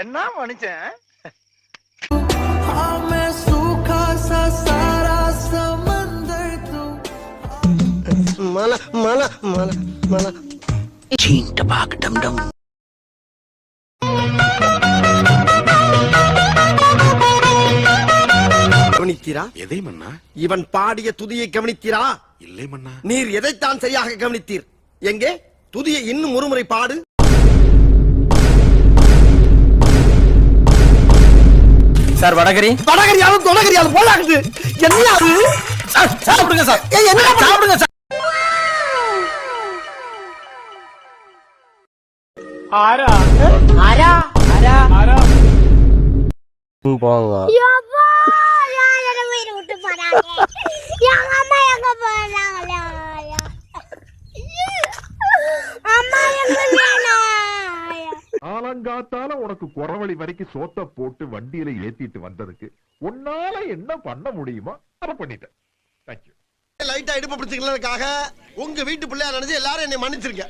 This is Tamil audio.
என்ன மனுஷன் मला मला मला मला चींट भाग डम डम கவனித்தீரா? எதை மன்னா? இவன் பாடிய துதியை கவனித்தீரா? இல்லை மன்னா. நீர் எதைத்தான் சரியாக கவனித்தீர்? எங்கே துதியை இன்னும் ஒருமுறை பாடு. சார் வடகரி வடகரியாலும் தொடகரியாலும் போலாகுது. என்ன அது? சார் சாப்பிடுங்க சார். என்ன சாப்பிடுங்க சார். ஆரா ஆரா ஆரா ஆரா போங்க. ஆலங்காத்தால உனக்கு குறவழி வரைக்கும் சோத்த போட்டு வண்டியில ஏத்திட்டு வந்ததுக்கு உன்னால என்ன பண்ண முடியுமோ அதை பண்ணிட்டேன். தேங்க்யூ. லைட்டா இடுப்பு பிடிச்சிக்கிறதுக்காக உங்க வீட்டு பிள்ளையா நினைச்சு எல்லாரும் என்னை மன்னிச்சிருக்க.